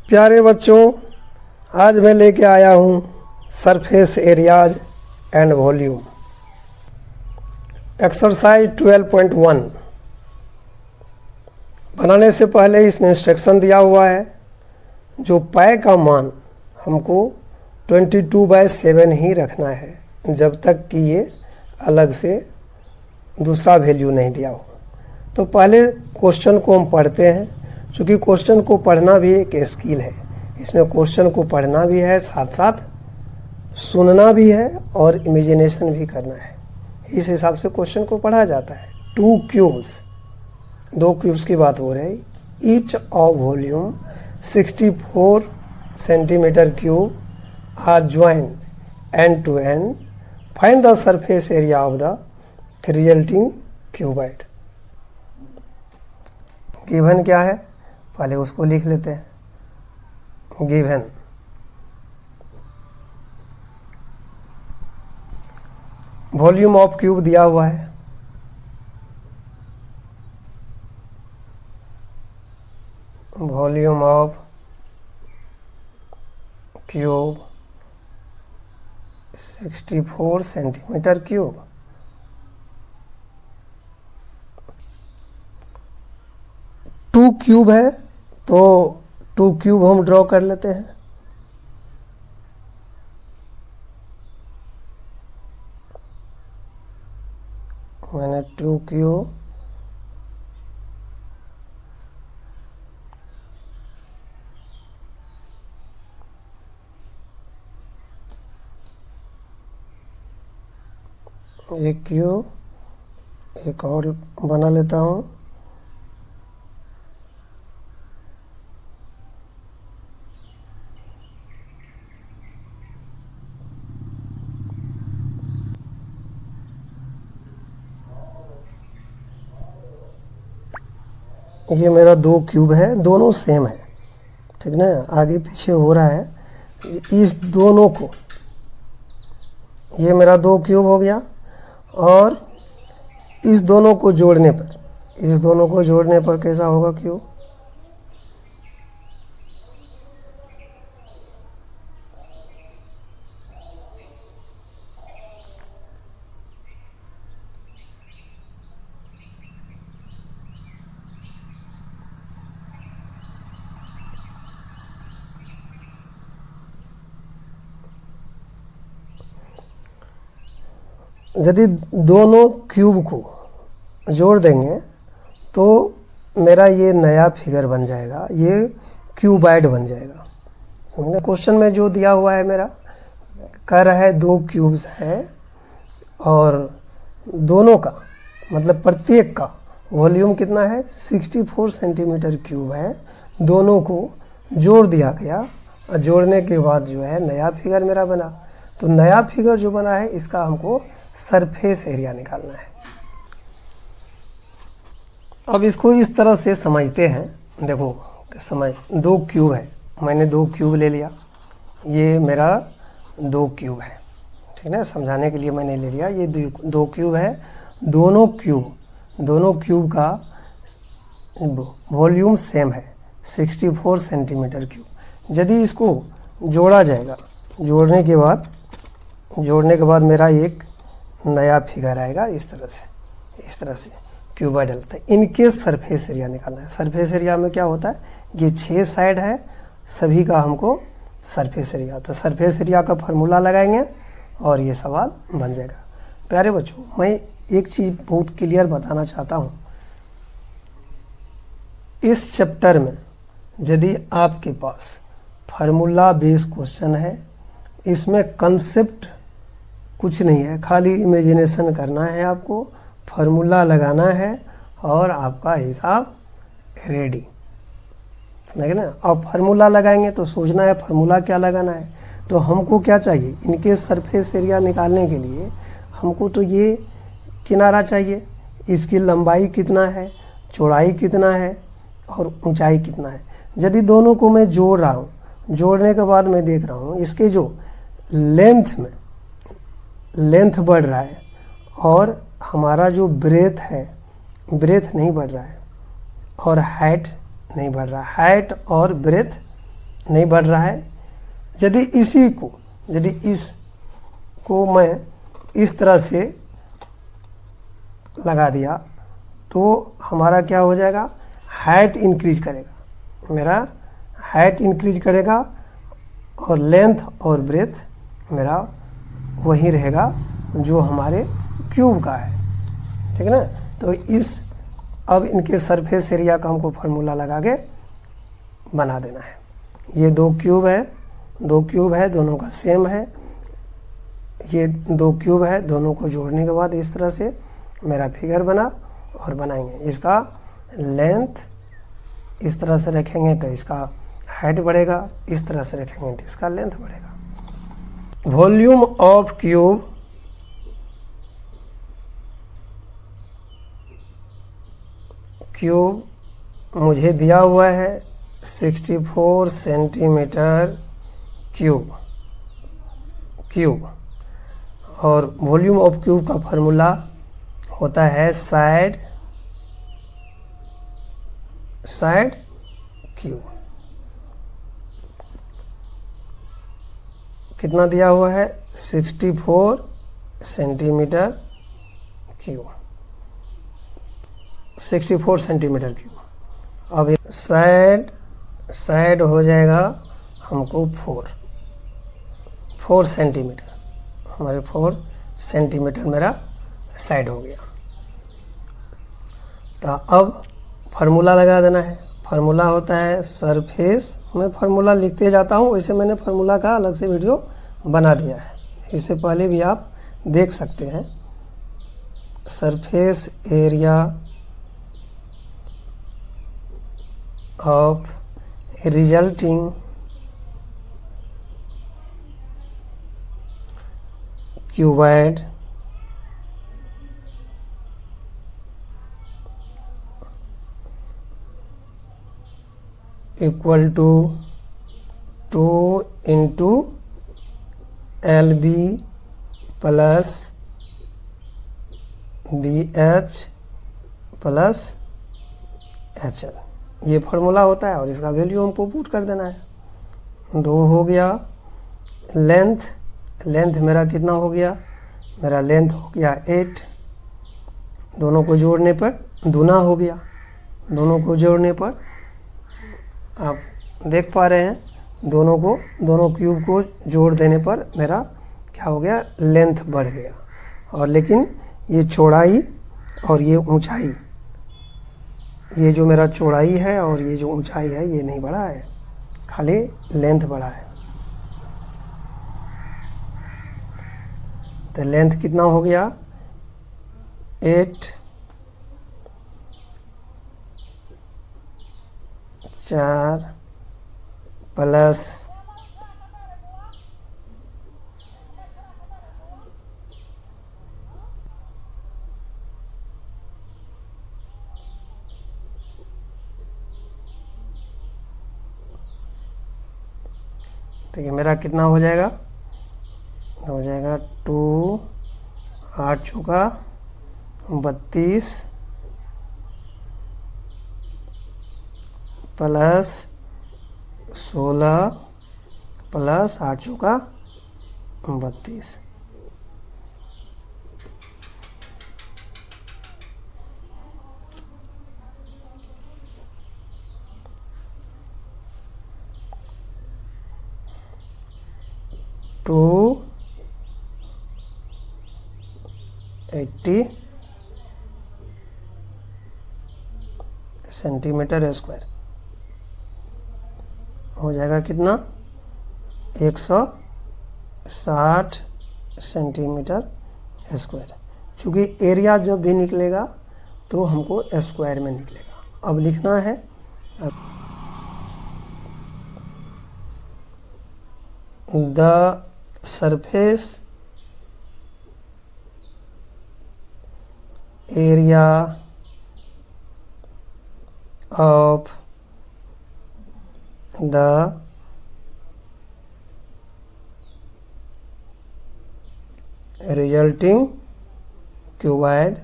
प्यारे बच्चों, आज मैं लेके आया हूँ surface areas and volume exercise 12.1। बनाने से पहले इसमें इंस्ट्रक्शन दिया हुआ है। जो पाई का मान हमको 22/7 ही रखना है, जब तक कि ये अलग से दूसरा वैल्यू नहीं दिया हो। तो पहले क्वेश्चन को हम पढ़ते हैं, क्योंकि क्वेश्चन को पढ़ना भी एक स्किल है। इसमें क्वेश्चन को पढ़ना भी है, साथ साथ सुनना भी है और इमेजिनेशन भी करना है। इस हिसाब से क्वेश्चन को पढ़ा जाता है। 2 क्यूब्स, 2 क्यूब्स की बात हो रही। Each of volume 64 centimetre cube are joint end to end. Find the surface area of the resulting cuboid. Given क्या है, पहले उसको लिख लेते हैं। गिवन वॉल्यूम ऑफ क्यूब दिया हुआ है। Volume of cube 64 centimetre cube. Two cube है तो 2 क्यूब हम ड्रॉ कर लेते हैं। मैंने 2 क्यूब एक क्यूब एक और बना लेता हूँ। ये मेरा 2 क्यूब है, दोनों सेम है, ठीक ना। आगे पीछे हो रहा है। इस दोनों को, ये मेरा 2 क्यूब हो गया, और इस दोनों को जोड़ने पर, इस दोनों को जोड़ने पर कैसा होगा क्यूब? यदि दोनों क्यूब को जोड़ देंगे तो मेरा ये नया फिगर बन जाएगा, ये क्यूबाइड बन जाएगा। समझे? क्वेश्चन में जो दिया हुआ है मेरा कह रहा है 2 क्यूब्स है और दोनों का मतलब प्रत्येक का वॉल्यूम कितना है? 64 सेंटीमीटर क्यूब है। दोनों को जोड़ दिया गया और जोड़ने के बाद जो है नया फिगर मेरा बना। तो नया फिगर जो बना है इसका हमको सरफेस एरिया निकालना है। अब इसको इस तरह से समझते हैं। देखो समझ, 2 क्यूब है, मैंने 2 क्यूब ले लिया, ये मेरा 2 क्यूब है, ठीक है। समझाने के लिए मैंने ले लिया, ये 2 क्यूब है। दोनों क्यूब का वॉल्यूम सेम है, 64 सेंटीमीटर क्यूब। यदि इसको जोड़ा जाएगा, जोड़ने के बाद मेरा एक नया फिगर आएगा इस तरह से क्यूबाइड डलता है। इनके सरफेस एरिया निकालना है। सरफेस एरिया में क्या होता है, ये 6 साइड है, सभी का हमको सरफेस एरिया। तो सरफेस एरिया का फार्मूला लगाएंगे और ये सवाल बन जाएगा। प्यारे बच्चों, मैं एक चीज़ बहुत क्लियर बताना चाहता हूँ। इस चैप्टर में यदि आपके पास फार्मूला बेस्ड क्वेश्चन है, इसमें कंसेप्ट कुछ नहीं है, खाली इमेजिनेशन करना है, आपको फार्मूला लगाना है और आपका हिसाब रेडी। समझ गए ना। अब फार्मूला लगाएंगे तो सोचना है फार्मूला क्या लगाना है। तो हमको क्या चाहिए, इनके सरफेस एरिया निकालने के लिए हमको तो ये किनारा चाहिए, इसकी लंबाई कितना है, चौड़ाई कितना है और ऊंचाई कितना है। यदि दोनों को मैं जोड़ रहा हूँ, जोड़ने के बाद मैं देख रहा हूँ इसके जो लेंथ बढ़ रहा है और हमारा जो ब्रेथ है, ब्रेथ नहीं बढ़ रहा है और हाइट नहीं बढ़ रहा। हाइट और ब्रेथ नहीं बढ़ रहा है। यदि इसको मैं इस तरह से लगा दिया तो हमारा क्या हो जाएगा, हाइट इंक्रीज करेगा, मेरा हाइट इंक्रीज करेगा और लेंथ और ब्रेथ मेरा वही रहेगा जो हमारे क्यूब का है, ठीक है ना। तो अब इनके सरफेस एरिया का हमको फार्मूला लगा के बना देना है। ये दो क्यूब है, दोनों का सेम है। ये दो क्यूब है, दोनों को जोड़ने के बाद इस तरह से मेरा फिगर बना और बनाएंगे। इसका लेंथ इस तरह से रखेंगे तो इसका हाइट बढ़ेगा, इस तरह से रखेंगे तो इसका लेंथ बढ़ेगा। वॉल्यूम ऑफ क्यूब मुझे दिया हुआ है 64 सेंटीमीटर क्यूब और वॉल्यूम ऑफ क्यूब का फार्मूला होता है साइड क्यूब। कितना दिया हुआ है, 64 सेंटीमीटर क्यूब, 64 सेंटीमीटर क्यूब। अब साइड हो जाएगा हमको 4 सेंटीमीटर, हमारे 4 सेंटीमीटर मेरा साइड हो गया। तो अब फार्मूला लगा देना है। फार्मूला होता है सरफेस, मैं फार्मूला लिखते जाता हूँ, वैसे मैंने फार्मूला का अलग से वीडियो बना दिया है, इससे पहले भी आप देख सकते हैं। Surface area of resulting cuboid equal to 2 into LB plus BH plus HL, ये फार्मूला होता है और इसका वैल्यू हमको पुट कर देना है। 2 हो गया। लेंथ मेरा कितना हो गया, मेरा लेंथ हो गया 8, दोनों को जोड़ने पर दूना हो गया। दोनों को जोड़ने पर आप देख पा रहे हैं, दोनों क्यूब को जोड़ देने पर मेरा क्या हो गया, लेंथ बढ़ गया। और लेकिन ये चौड़ाई और ये ऊंचाई, ये जो मेरा चौड़ाई है और ये जो ऊंचाई है ये नहीं बढ़ा है, खाली लेंथ बढ़ा है। तो लेंथ कितना हो गया, 8 4 प्लस 2 मेरा कितना हो जाएगा, 2 8 चौका 32 प्लस 16 प्लस 8 चौका 32। टू 80 सेंटीमीटर स्क्वायर हो जाएगा कितना, 160 सेंटीमीटर स्क्वायर। चूँकि एरिया जब भी निकलेगा तो हमको स्क्वायर में निकलेगा। अब लिखना है the surface area of the resulting cuboid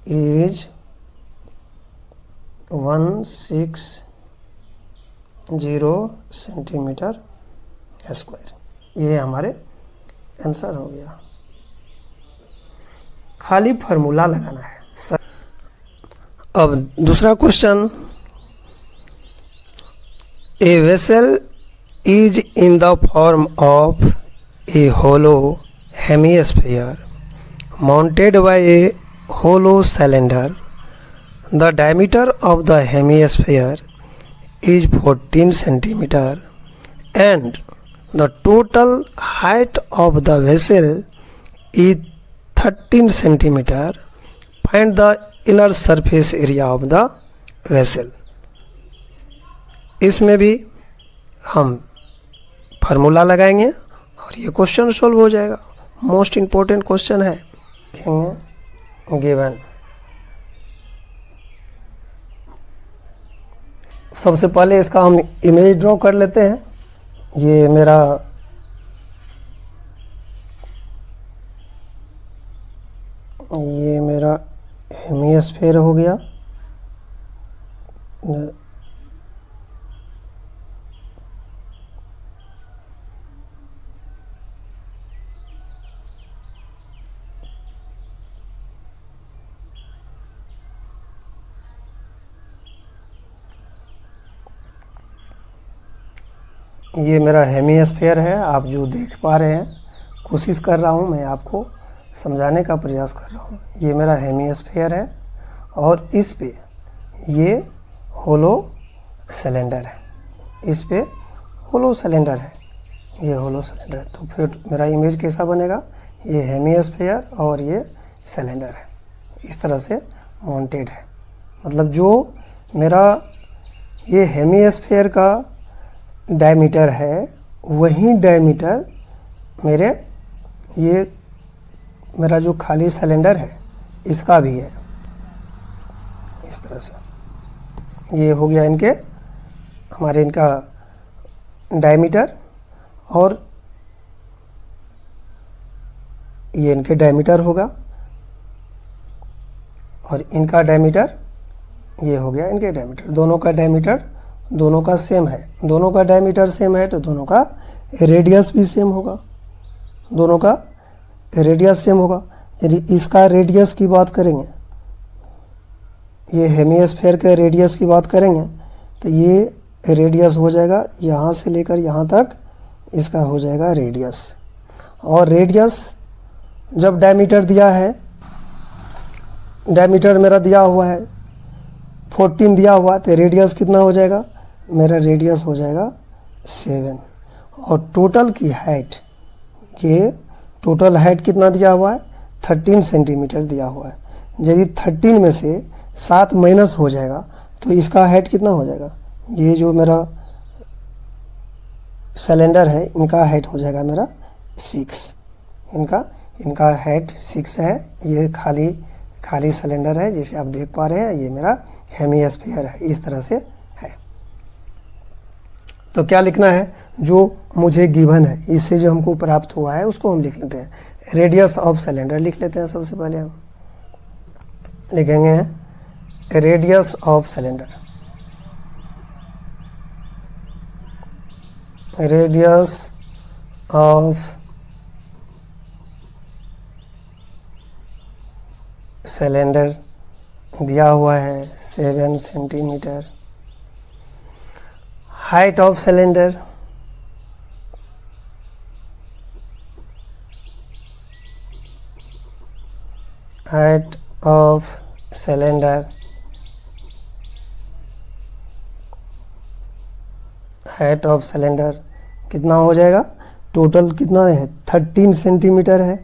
is 160 centimetre square. ये हमारे आंसर हो गया। खाली फार्मूला लगाना है। अब दूसरा question, a vessel is in the form of a hollow hemisphere mounted by a hollow cylinder. The diameter of the hemisphere is 14 centimeter and the total height of the vessel is 13 centimeter. Find the inner surface area of the vessel. इसमें भी हम formula लगाएंगे और ये question solve हो जाएगा। Most important question है। Given, सबसे पहले इसका हम इमेज ड्रॉ कर लेते हैं। ये मेरा हेमिस्फीयर हो गया। ये मेरा हेमिस्फीयर है, आप जो देख पा रहे हैं। कोशिश कर रहा हूँ मैं आपको समझाने का प्रयास कर रहा हूँ। ये मेरा हेमिस्फीयर है और इस पे ये होलो सिलेंडर है। इस पे होलो सिलेंडर है, ये होलो सिलेंडर। तो फिर मेरा इमेज कैसा बनेगा? ये हेमिस्फीयर और ये सिलेंडर है, इस तरह से माउंटेड है। मतलब जो मेरा ये हेमिस्फीयर का डायमीटर है, वही डायमीटर मेरा जो खाली सिलेंडर है इसका भी है। इस तरह से ये हो गया इनका डायमीटर, और ये इनके डायमीटर होगा और इनका डायमीटर ये हो गया इनके डायमीटर। दोनों का डायमीटर दोनों का सेम है। दोनों का डायमीटर सेम है तो दोनों का रेडियस भी सेम होगा। दोनों का रेडियस सेम होगा। यदि इसका रेडियस की बात करेंगे, ये हेमिस्फीयर के रेडियस की बात करेंगे, तो ये रेडियस हो जाएगा यहाँ से लेकर यहाँ तक, इसका हो जाएगा रेडियस। और रेडियस जब डायमीटर दिया है, डायमीटर मेरा दिया हुआ है 14 दिया हुआ, तो रेडियस कितना हो जाएगा? मेरा रेडियस हो जाएगा 7। और टोटल की हाइट, ये टोटल हाइट कितना दिया हुआ है? 13 सेंटीमीटर दिया हुआ है। यदि 13 में से 7 माइनस हो जाएगा तो इसका हाइट कितना हो जाएगा? ये जो मेरा सिलेंडर है, इनका हाइट हो जाएगा मेरा 6। इनका हाइट 6 है। ये खाली सिलेंडर है, जैसे आप देख पा रहे हैं। ये मेरा हेमिस्फीयर है, इस तरह से है। तो क्या लिखना है? जो मुझे गिवन है, इससे जो हमको प्राप्त हुआ है उसको हम लिख लेते हैं। रेडियस ऑफ सिलेंडर लिख लेते हैं। सबसे पहले हम लिखेंगे radius of cylinder. Radius of cylinder दिया हुआ है 7 centimetre. Height of cylinder, height of cylinder, height of cylinder कितना हो जाएगा? टोटल कितना है? 13 सेंटीमीटर है।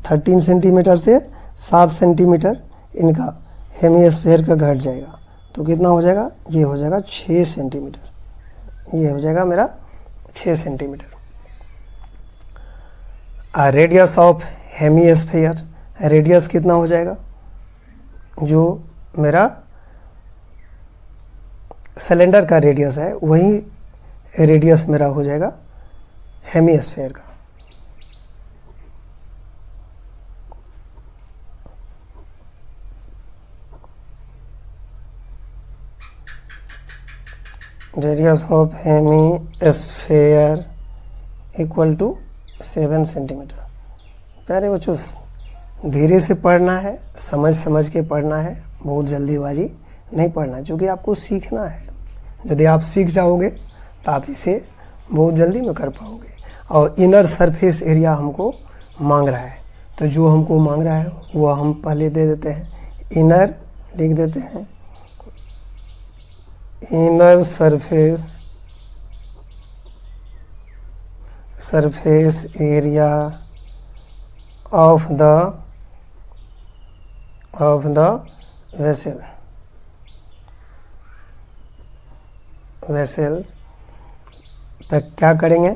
13 सेंटीमीटर से 7 सेंटीमीटर इनका हेमिस्फीयर का घट जाएगा, तो कितना हो जाएगा? ये हो जाएगा 6 सेंटीमीटर। ये हो जाएगा मेरा 6 centimetre. Radius of hemisphere, radius कितना हो जाएगा? जो मेरा सिलेंडर का रेडियस है, वही रेडियस मेरा हो जाएगा हेमिस्फीयर का। Radius of hemisphere equal to 7 centimetre. प्यारे बच्चों, धीरे से पढ़ना है, समझ समझ के पढ़ना है, बहुत जल्दीबाजी नहीं पढ़ना है, क्योंकि आपको सीखना है। यदि आप सीख जाओगे तो आप इसे बहुत जल्दी में कर पाओगे। और इनर सरफेस एरिया हमको मांग रहा है, तो जो हमको मांग रहा है वो हम पहले दे देते हैं। इनर लिख देते हैं, inner surface area of the vessel तक क्या करेंगे,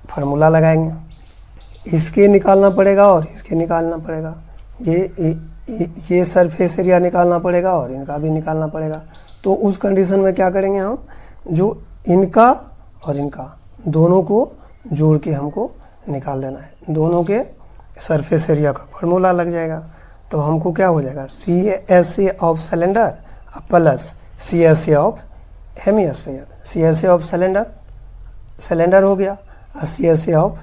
फार्मूला लगाएंगे। इसके निकालना पड़ेगा और इसके निकालना पड़ेगा, ये सरफेस एरिया निकालना पड़ेगा और इनका भी निकालना पड़ेगा। तो उस कंडीशन में क्या करेंगे हम, जो इनका और इनका दोनों को जोड़ के हमको निकाल देना है। दोनों के सरफेस एरिया का फार्मूला लग जाएगा। तो हमको क्या हो जाएगा, CSA of cylinder plus CSA of hemisphere. CSA of cylinder हो गया और CSA ऑफ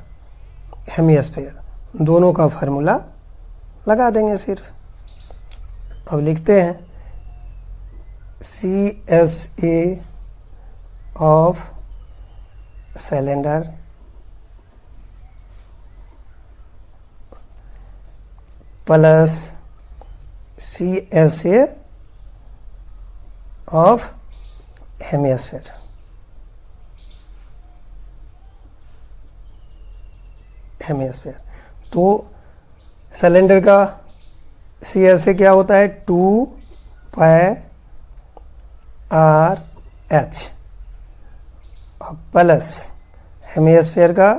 हेमिस्फीयर, दोनों का फार्मूला लगा देंगे सिर्फ। अब लिखते हैं CSA of cylinder plus CSA of hemisphere. तो सिलेंडर का CSA क्या होता है, 2πRH प्लस हेमिस्फीयर का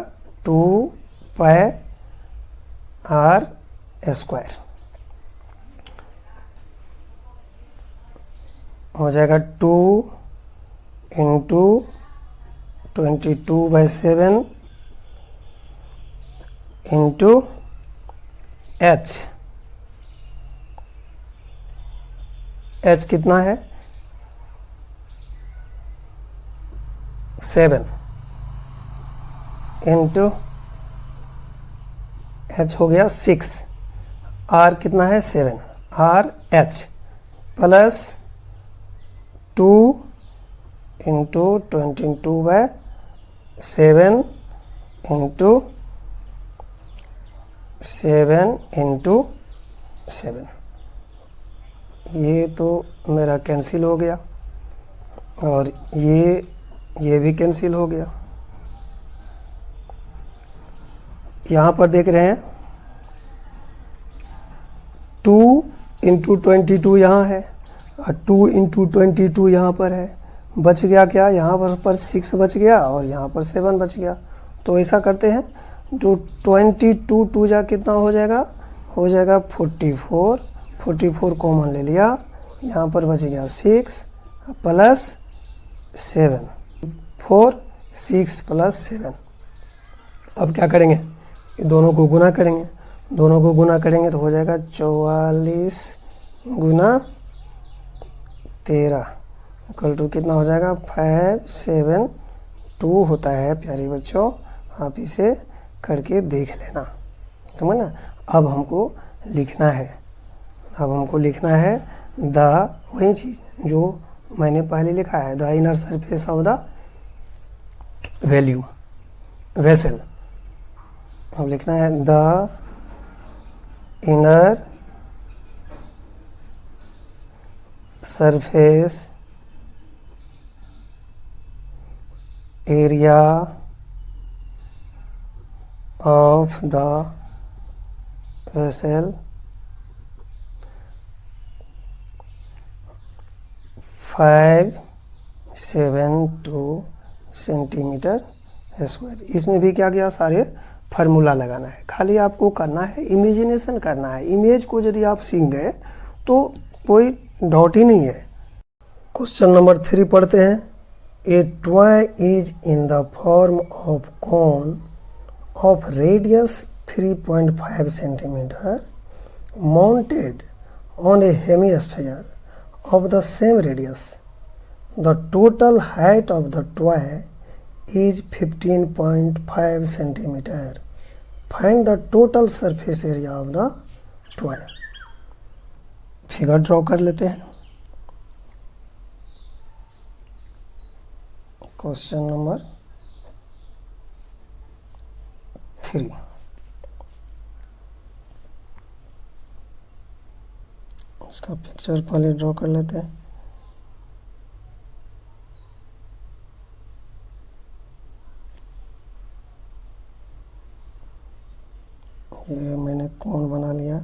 2πR² हो जाएगा 2 इंटू 22/7 इंटू H कितना है, 7 इंटू H हो गया 6, R कितना है 7, RH plus 2 into 22/7 into 7 into 7। ये तो मेरा कैंसिल हो गया और ये भी कैंसिल हो गया। यहाँ पर देख रहे हैं 2 इंटू 22 यहाँ है और 2 इंटू 22 यहाँ पर है। बच गया क्या, यहाँ पर 6 बच गया और यहाँ पर 7 बच गया। तो ऐसा करते हैं, जो 22 2 जा कितना हो जाएगा 44 कॉमन ले लिया, यहाँ पर बच गया 6 प्लस 7, 4 6 प्लस 7। अब क्या करेंगे, दोनों को गुना करेंगे। तो हो जाएगा 44 गुना 13 इक्वल टू कितना हो जाएगा 572 होता है। प्यारे बच्चों, आप इसे करके देख लेना, समझ ना। अब हमको लिखना है द, वही चीज़ जो मैंने पहले लिखा है, the inner surface of the vessel. अब लिखना है the inner surface area of the vessel 572 centimetre square. इसमें भी क्या किया, सारे फार्मूला लगाना है। खाली आपको करना है, इमेजिनेशन करना है। इमेज को यदि आप सीख गए तो कोई डाउट ही नहीं है। क्वेश्चन नंबर 3 पढ़ते हैं। ए toy is in the form of cone of radius 3.5 centimetre mounted on A hemisphere of the same radius. The total height of the toy is 15.5 centimetre. Find the total surface area of the toy. Figure draw कर लेते हैं। Question number 3। इसका picture पहले draw कर लेते हैं। ये मैंने कोन बना लिया।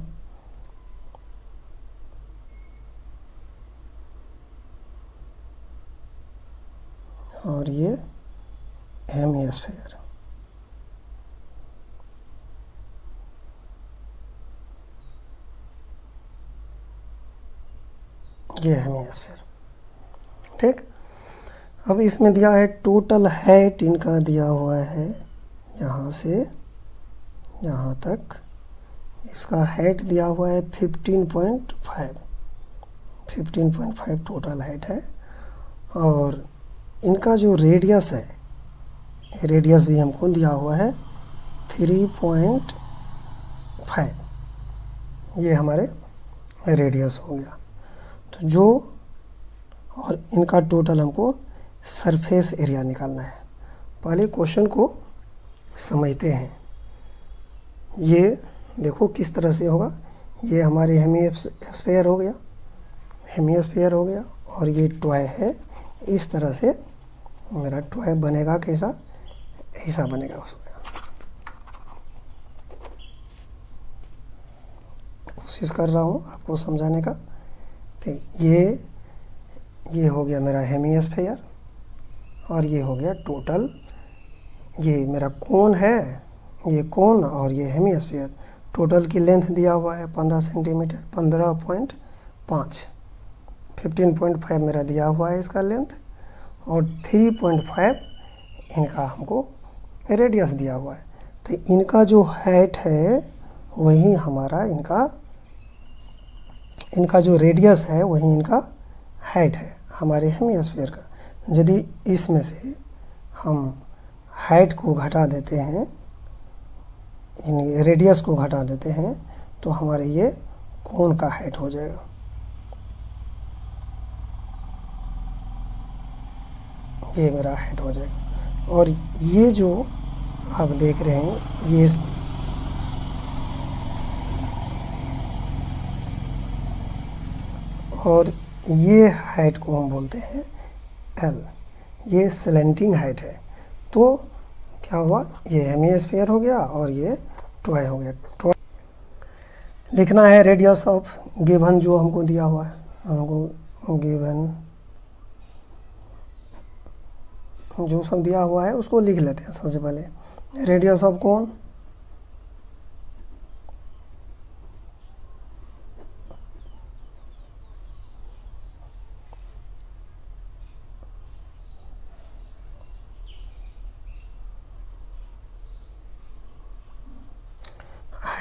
और ये हेमिस्फीयर। ये हेमिस्फीयर, ठीक। अब इसमें दिया है टोटल हाइट, इनका दिया हुआ है यहाँ से यहाँ तक। इसका हाइट दिया हुआ है 15.5 टोटल हाइट है। और इनका जो रेडियस है, रेडियस भी हमको दिया हुआ है 3.5। ये हमारे रेडियस हो गया। तो जो और इनका टोटल हमको सरफेस एरिया निकालना है। पहले क्वेश्चन को समझते हैं। ये देखो किस तरह से होगा। ये हमारे हेमिस्फीयर हो गया, हेमिस्फीयर हो गया। और ये टॉय है। इस तरह से मेरा टॉय बनेगा। कैसा? ऐसा बनेगा उसमें। कोशिश कर रहा हूँ आपको समझाने का। तो ये हो गया मेरा हेमिस्फीयर और ये हो गया टोटल। ये मेरा कोन है, ये कोन और ये हेमिस्फीयर। टोटल की लेंथ दिया हुआ है 15 सेंटीमीटर, 15.5। 15.5 मेरा दिया हुआ है इसका लेंथ। और 3.5 इनका हमको रेडियस दिया हुआ है। तो इनका जो हाइट है वही हमारा इनका जो रेडियस है वही इनका हाइट है हमारे हेमिस्फीयर का। यदि इसमें से हम हाइट को घटा देते हैं, यानी रेडियस को घटा देते हैं, तो हमारे ये कोन का हाइट हो जाएगा। ये मेरा हाइट हो जाएगा। और ये जो आप देख रहे हैं ये और ये हाइट को हम बोलते हैं L। ये स्लैंटिंग हाइट है। तो क्या हुआ? ये हेमिस्फीयर हो गया और ये टॉय हो गया। टॉय लिखना है रेडियस ऑफ गिवन जो हमको दिया हुआ है। हमको गिवन जो सब दिया हुआ है उसको लिख लेते हैं। सबसे पहले radius of cone,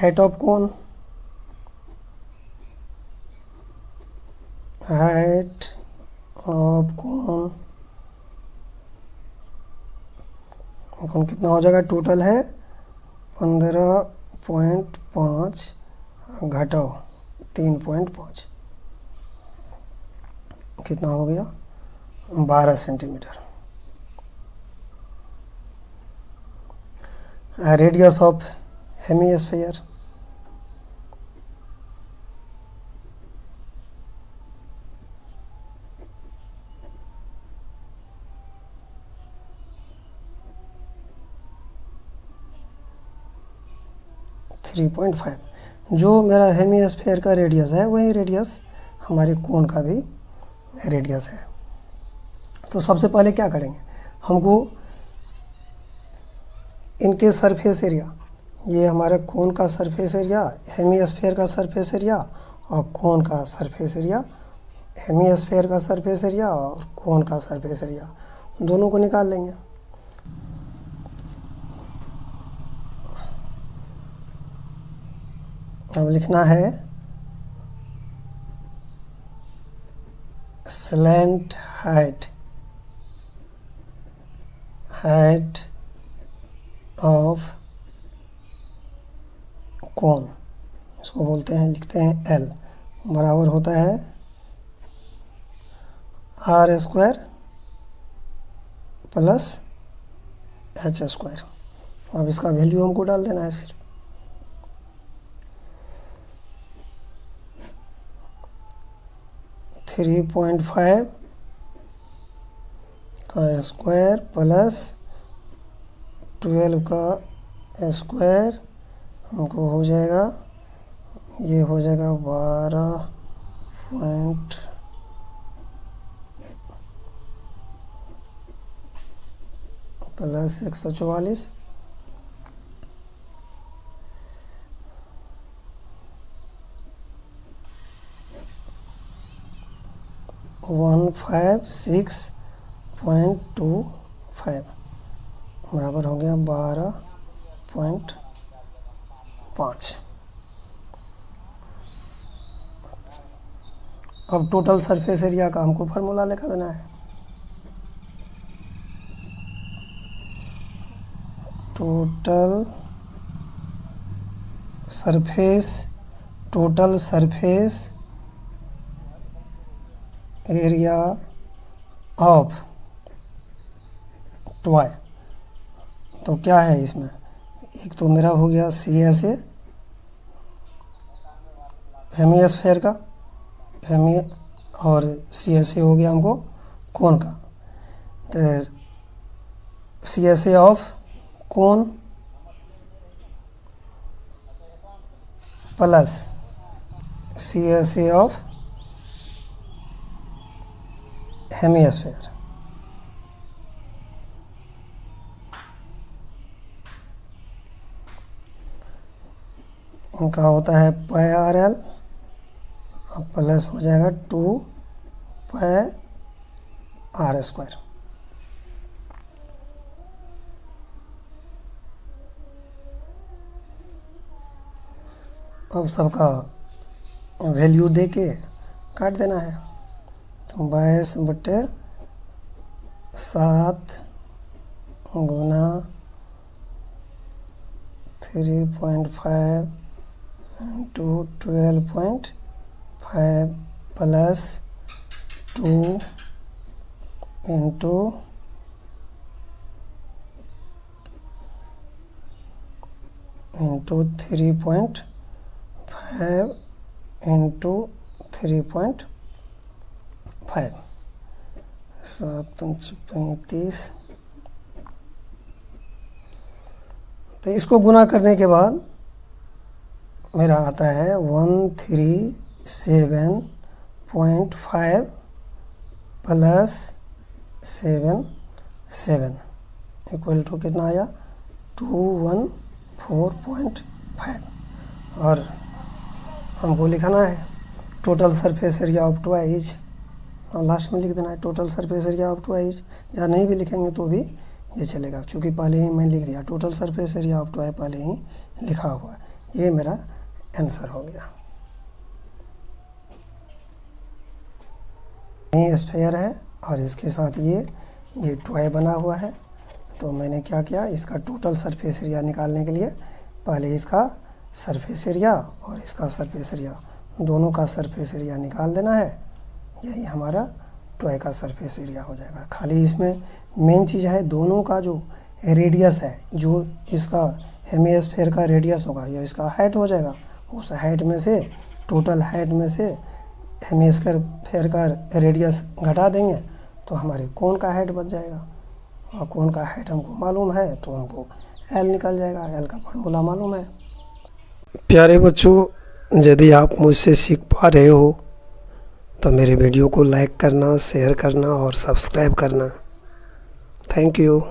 height of cone, height of cone कितना हो जाएगा? टोटल है 15.5 घटाओ 3.5 कितना हो गया? 12 centimetre. Radius of hemisphere, three 3.5। जो मेरा हेमिस्फीयर का रेडियस है वही रेडियस हमारे कोन का भी रेडियस है। तो सबसे पहले क्या करेंगे? हमको इनके सरफेस एरिया, ये हमारे कोन का सरफेस एरिया, हेमिस्फीयर का सरफेस एरिया और कोन का सरफेस एरिया, हेमिस्फीयर का सरफेस एरिया और कोन का सरफेस एरिया, दोनों को निकाल लेंगे। अब लिखना है slant height height of cone, इसको बोलते हैं, लिखते हैं L, बराबर होता है R square plus H square. अब इसका वैल्यू हमको डाल देना है सिर्फ। थ्री 3.5 का स्क्वायर प्लस 12 का स्क्वायर हमको हो जाएगा, ये हो जाएगा 12 पॉइंट प्लस 144, वन 156.25 बराबर हो गया 12.5। अब टोटल सरफेस एरिया का हमको फार्मूला लिखा देना है। Total surface area of toy, तो क्या है इसमें, एक तो मेरा हो गया CSA हेमिस्फेयर का, और CSA हो गया हमको कोन का। तो CSA of cone plus CSA of hemisphere, इनका होता है पाई RL, अब प्लस हो जाएगा 2 पाई R स्क्वायर। अब सबका वैल्यू दे के काट देना है, तो 22/7 गुना 3.5 इंटू 12.5 प्लस 2 इंटू 3.5 इंटू 3.5, 7×5 = 35। तो इसको गुना करने के बाद मेरा आता है 137.5 प्लस 77 इक्वल टू कितना आया 214.5। और हमको लिखना है total surface area of toy is, और लास्ट में लिख देना है total surface area of toy is, या नहीं भी लिखेंगे तो भी ये चलेगा, क्योंकि पहले ही मैं लिख दिया total surface area of toy, पहले ही लिखा हुआ है। ये मेरा आंसर हो गया। ये स्फीयर है और इसके साथ ये टॉय बना हुआ है। तो मैंने क्या किया, इसका टोटल सरफेस एरिया निकालने के लिए पहले इसका सरफेस एरिया और इसका सरफेस एरिया, दोनों का सरफेस एरिया निकाल देना है। यही हमारा टॉय का सरफेस एरिया हो जाएगा। खाली इसमें मेन चीज़ है दोनों का जो रेडियस है, जो इसका हेमिस्फीयर का रेडियस होगा या इसका हाइट हो जाएगा, उस हाइट में से टोटल हाइट में से हेमिस्फीयर का रेडियस घटा देंगे तो हमारे कोन का हाइट बच जाएगा। और कोन का हाइट हमको मालूम है तो हमको L निकल जाएगा, L का फार्मूला मालूम है। प्यारे बच्चों, यदि आप मुझसे सीख पा रहे हो तो मेरे वीडियो को लाइक करना, शेयर करना और सब्सक्राइब करना। Thank you.